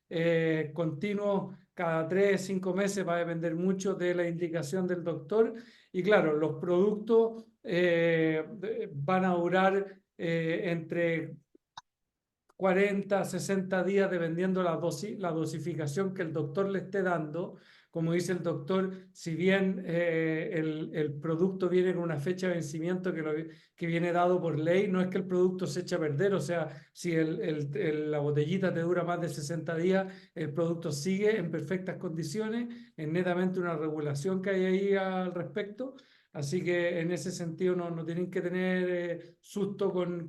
continuos cada 3, 5 meses. Va a depender mucho de la indicación del doctor. Y claro, los productos van a durar entre 40, 60 días, dependiendo la dosificación que el doctor le esté dando. Como dice el doctor, si bien el producto viene en una fecha de vencimiento que viene dado por ley, no es que el producto se eche a perder. O sea, si la botellita te dura más de 60 días, el producto sigue en perfectas condiciones. Es netamente una regulación que hay ahí al respecto. Así que en ese sentido no tienen que tener susto con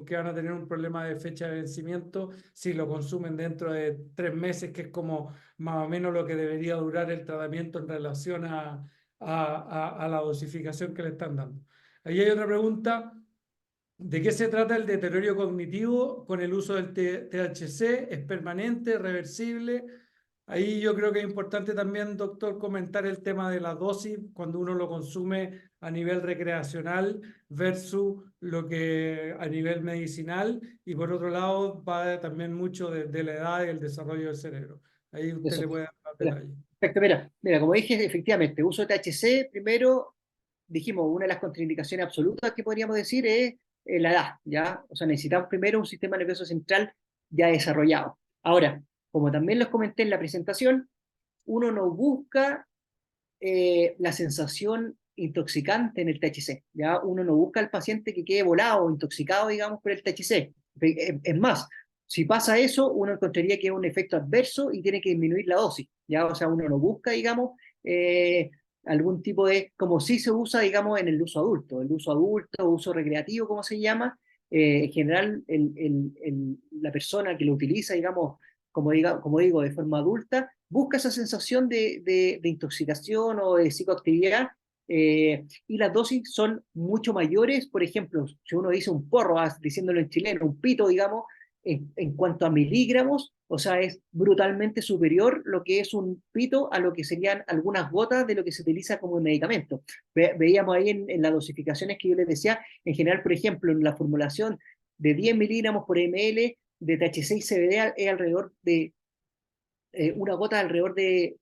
que van a tener un problema de fecha de vencimiento si lo consumen dentro de 3 meses, que es como más o menos lo que debería durar el tratamiento en relación a la dosificación que le están dando. Ahí hay otra pregunta: ¿de qué se trata el deterioro cognitivo con el uso del THC? ¿Es permanente, reversible? Ahí yo creo que es importante también, doctor, comentar el tema de la dosis cuando uno lo consume a nivel recreacional versus lo que a nivel medicinal. Y por otro lado, va también mucho de la edad y el desarrollo del cerebro. Ahí usted Eso. le puede dar más Mira, detalles. perfecto, mira, como dije, efectivamente, uso de THC, primero, dijimos, una de las contraindicaciones absolutas que podríamos decir es la edad, ¿ya? O sea, necesitamos primero un sistema nervioso central ya desarrollado. Ahora, como también les comenté en la presentación, uno no busca la sensación intoxicante en el THC, ¿ya? Uno no busca al paciente que quede volado o intoxicado, digamos, por el THC. Es más, si pasa eso, uno encontraría que es un efecto adverso y tiene que disminuir la dosis, ¿ya? O sea, uno no busca, digamos, algún tipo de, como si se usa, digamos, en el uso adulto, uso recreativo, como se llama. En general, la persona que lo utiliza, digamos, como digo, de forma adulta, busca esa sensación de intoxicación o de psicoactividad, y las dosis son mucho mayores. Por ejemplo, si uno dice un porro, diciéndolo en chileno, un pito, digamos, en cuanto a miligramos, o sea, es brutalmente superior lo que es un pito a lo que serían algunas gotas de lo que se utiliza como medicamento. Veíamos ahí en las dosificaciones que yo les decía, en general, por ejemplo, en la formulación de 10 miligramos por ml de THC y CBD es alrededor de una gota alrededor de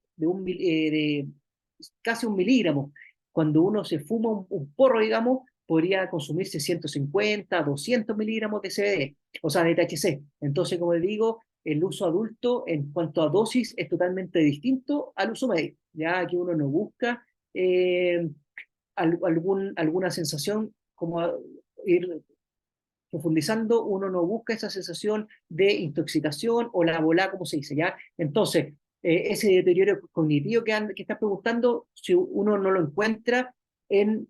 casi 1 miligramo. cuando uno se fuma un porro, digamos, podría consumirse 150, 200 miligramos de CBD, o sea, de THC. Entonces, como les digo, el uso adulto en cuanto a dosis es totalmente distinto al uso médico, ya que uno no busca alguna sensación como ir profundizando, uno no busca esa sensación de intoxicación o la volá, como se dice, ¿ya? Entonces, ese deterioro cognitivo que estás preguntando, si uno no lo encuentra en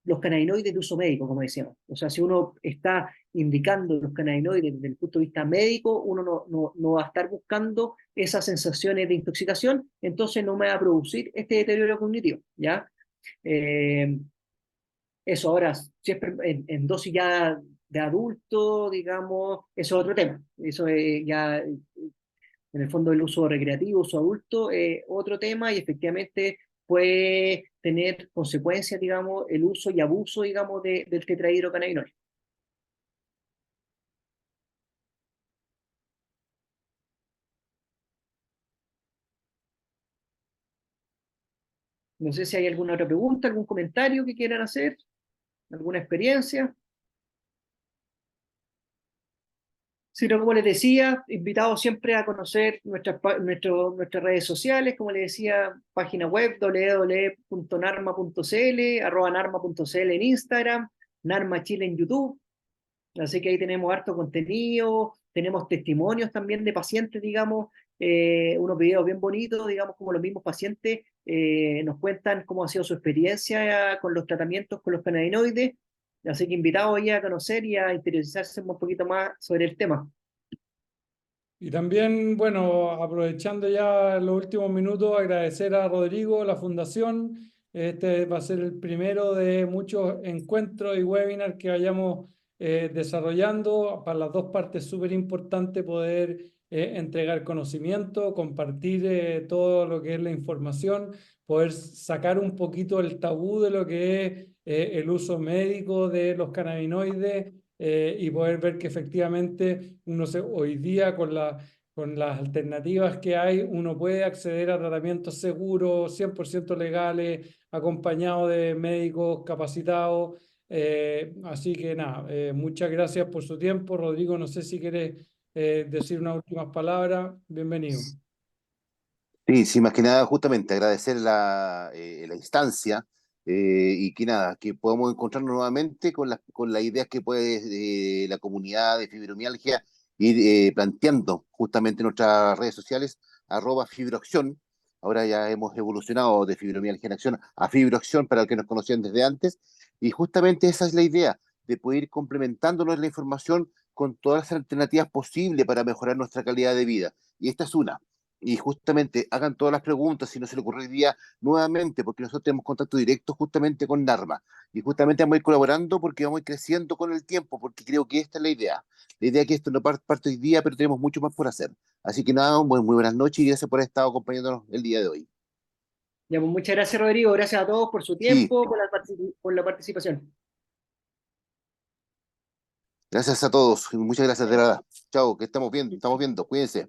los cannabinoides de uso médico, como decíamos. O sea, si uno está indicando los cannabinoides desde el punto de vista médico, uno no va a estar buscando esas sensaciones de intoxicación, entonces no me va a producir este deterioro cognitivo, ¿ya? Eh, Eso ahora, si es en dosis ya de adulto, digamos, eso es otro tema. Eso es ya, en el fondo, el uso recreativo, uso adulto, otro tema y efectivamente puede tener consecuencias, digamos, el uso y abuso, digamos, del tetrahidrocannabinol. No sé si hay alguna otra pregunta, algún comentario que quieran hacer, alguna experiencia. Sino, como les decía, invitados siempre a conocer nuestras redes sociales, como les decía, página web www.narma.cl, @narma.cl en Instagram, Narma Chile en YouTube. Así que ahí tenemos harto contenido, tenemos testimonios también de pacientes, digamos, unos videos bien bonitos, digamos, como los mismos pacientes nos cuentan cómo ha sido su experiencia con los tratamientos con los cannabinoides. Así que invitados ya a conocer y a interesarse un poquito más sobre el tema. Y también, bueno, aprovechando ya los últimos minutos, agradecer a Rodrigo, la fundación. Este va a ser el primero de muchos encuentros y webinars que vayamos desarrollando. Para las dos partes es súper importante poder entregar conocimiento, compartir todo lo que es la información, poder sacar un poquito el tabú de lo que es el uso médico de los cannabinoides. Y poder ver que efectivamente hoy día con las alternativas que hay, uno puede acceder a tratamientos seguros, 100% legales, acompañado de médicos capacitados. Así que nada, muchas gracias por su tiempo. Rodrigo, no sé si quieres decir unas últimas palabras. Bienvenido. Sí, sí, más que nada, justamente agradecer la instancia y que nada, que podamos encontrarnos nuevamente con las ideas que puede la comunidad de fibromialgia ir planteando justamente en nuestras redes sociales, @fibroacción. Ahora ya hemos evolucionado de Fibromialgia en Acción a Fibroacción para los que nos conocían desde antes, y justamente esa es la idea, de poder ir complementándonos la información con todas las alternativas posibles para mejorar nuestra calidad de vida. Y esta es una. Y justamente hagan todas las preguntas si no se le ocurre hoy día nuevamente, porque nosotros tenemos contacto directo justamente con Narma. Y justamente vamos a ir colaborando porque vamos a ir creciendo con el tiempo, porque creo que esta es la idea. La idea es que esto no parte hoy día, pero tenemos mucho más por hacer. Así que nada, muy buenas noches y gracias por haber estado acompañándonos el día de hoy. Ya, pues, muchas gracias, Rodrigo. Gracias a todos por su Sí, tiempo, por la participación. gracias a todos. Muchas gracias de verdad. Chao, que estamos viendo, cuídense.